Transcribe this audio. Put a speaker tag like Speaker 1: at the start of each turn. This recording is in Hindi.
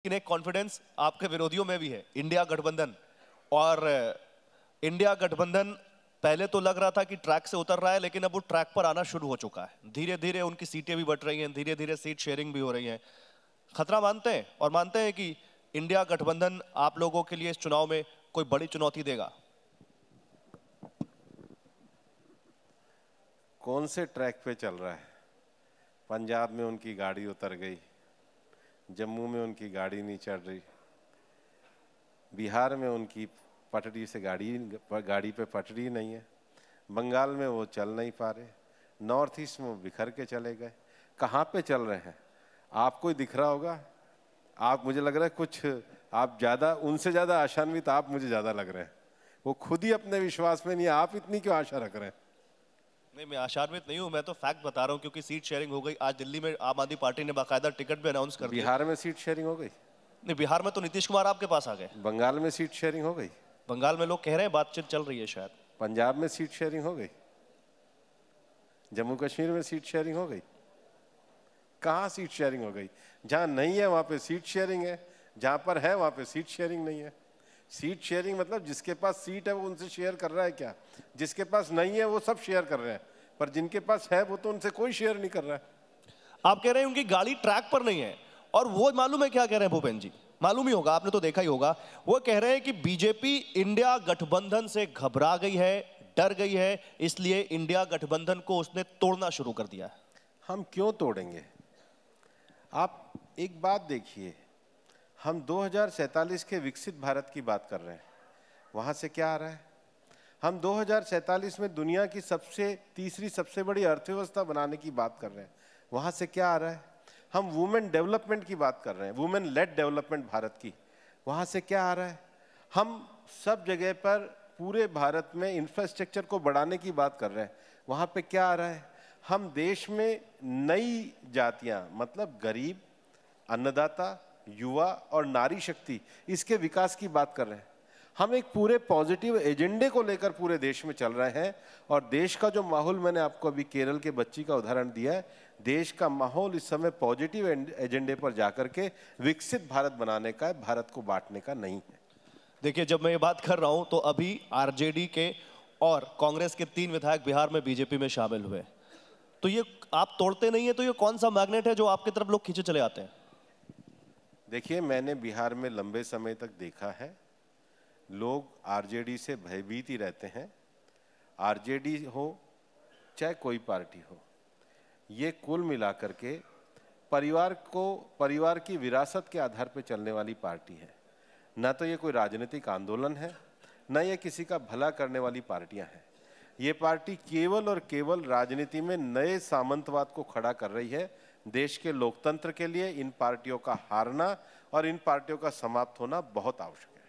Speaker 1: लेकिन एक कॉन्फिडेंस आपके विरोधियों में भी है। इंडिया गठबंधन और इंडिया गठबंधन पहले तो लग रहा था कि ट्रैक से उतर रहा है, लेकिन अब वो ट्रैक पर आना शुरू हो चुका है। धीरे धीरे उनकी सीटें भी बढ़ रही हैं, धीरे धीरे सीट शेयरिंग भी हो रही है। खतरा मानते हैं और मानते हैं कि इंडिया गठबंधन आप लोगों के लिए इस चुनाव में कोई बड़ी चुनौती देगा?
Speaker 2: कौन से ट्रैक पे चल रहा है? पंजाब में उनकी गाड़ी उतर गई, जम्मू में उनकी गाड़ी नहीं चल रही, बिहार में उनकी पटरी से गाड़ी पे पटरी नहीं है, बंगाल में वो चल नहीं पा रहे, नॉर्थ ईस्ट में वो बिखर के चले गए। कहाँ पे चल रहे हैं? आपको ही दिख रहा होगा। आप, मुझे लग रहा है कुछ आप ज़्यादा, उनसे ज़्यादा आशान्वित आप मुझे ज़्यादा लग रहे हैं। वो खुद ही अपने विश्वास में नहीं है, आप इतनी क्यों आशा रख रहे हैं?
Speaker 1: नहीं, मैं आशान्वित नहीं हूं, मैं तो फैक्ट बता रहा हूं, क्योंकि सीट शेयरिंग हो गई। आज दिल्ली में आम आदमी पार्टी ने बाकायदा टिकट भी अनाउंस कर दिया।
Speaker 2: बिहार में सीट शेयरिंग हो गई?
Speaker 1: नहीं, बिहार में तो नीतीश कुमार आपके पास आ गए।
Speaker 2: बंगाल में सीट शेयरिंग हो गई?
Speaker 1: बंगाल में लोग कह रहे हैं बातचीत चल रही है शायद।
Speaker 2: पंजाब में सीट शेयरिंग हो गई? जम्मू कश्मीर में सीट शेयरिंग हो गई? कहाँ सीट शेयरिंग हो गई? जहाँ नहीं है वहाँ पे सीट शेयरिंग है, जहाँ पर है वहाँ पे सीट शेयरिंग नहीं है। सीट शेयरिंग मतलब जिसके पास सीट है वो उनसे शेयर कर रहा है क्या? जिसके पास नहीं है वो सब शेयर कर रहे हैं, पर जिनके पास है वो तो उनसे कोई शेयर नहीं कर रहा है।
Speaker 1: आप कह रहे हैं उनकी गाड़ी ट्रैक पर नहीं है, और वो मालूम है क्या कह रहे हैं भूपेंद्र जी? मालूम ही होगा, आपने तो देखा ही होगा। वो कह रहे हैं कि बीजेपी इंडिया गठबंधन से घबरा गई है, डर गई है, इसलिए इंडिया गठबंधन को उसने तोड़ना शुरू कर दिया है।
Speaker 2: हम क्यों तोड़ेंगे? आप एक बात देखिए, हम 2047 के विकसित भारत की बात कर रहे हैं, वहाँ से क्या आ रहा है? हम 2047 में दुनिया की तीसरी सबसे बड़ी अर्थव्यवस्था बनाने की बात कर रहे हैं, वहाँ से क्या आ रहा है? हम वुमेन डेवलपमेंट की बात कर रहे हैं, वुमेन लेड डेवलपमेंट भारत की, वहाँ से क्या आ रहा है? हम सब जगह पर पूरे भारत में इंफ्रास्ट्रक्चर को बढ़ाने की बात कर रहे हैं, वहाँ पे क्या आ रहा है? हम देश में नई जातियाँ, मतलब गरीब, अन्नदाता, युवा और नारी शक्ति, इसके विकास की बात कर रहे हैं। हम एक पूरे पॉजिटिव एजेंडे को लेकर पूरे देश में चल रहे हैं, और देश का जो माहौल, मैंने आपको अभी केरल के बच्ची का उदाहरण दिया है, देश का माहौल इस समय पॉजिटिव एजेंडे पर जाकर के विकसित भारत बनाने का है, भारत को बांटने का नहीं है।
Speaker 1: देखिए, जब मैं ये बात कर रहा हूं तो अभी आरजेडी के और कांग्रेस के 3 विधायक बिहार में बीजेपी में शामिल हुए, तो ये आप तोड़ते नहीं है, तो ये कौन सा मैग्नेट है जो आपकी तरफ लोग खींचे चले आते हैं?
Speaker 2: देखिए, मैंने बिहार में लंबे समय तक देखा है, लोग आरजेडी से भयभीत ही रहते हैं। आरजेडी हो चाहे कोई पार्टी हो, ये कुल मिलाकर के परिवार की विरासत के आधार पर चलने वाली पार्टी है। ना तो ये कोई राजनीतिक आंदोलन है, ना ये किसी का भला करने वाली पार्टियां हैं। ये पार्टी केवल और केवल राजनीति में नए सामंतवाद को खड़ा कर रही है। देश के लोकतंत्र के लिए इन पार्टियों का हारना और इन पार्टियों का समाप्त होना बहुत आवश्यक है।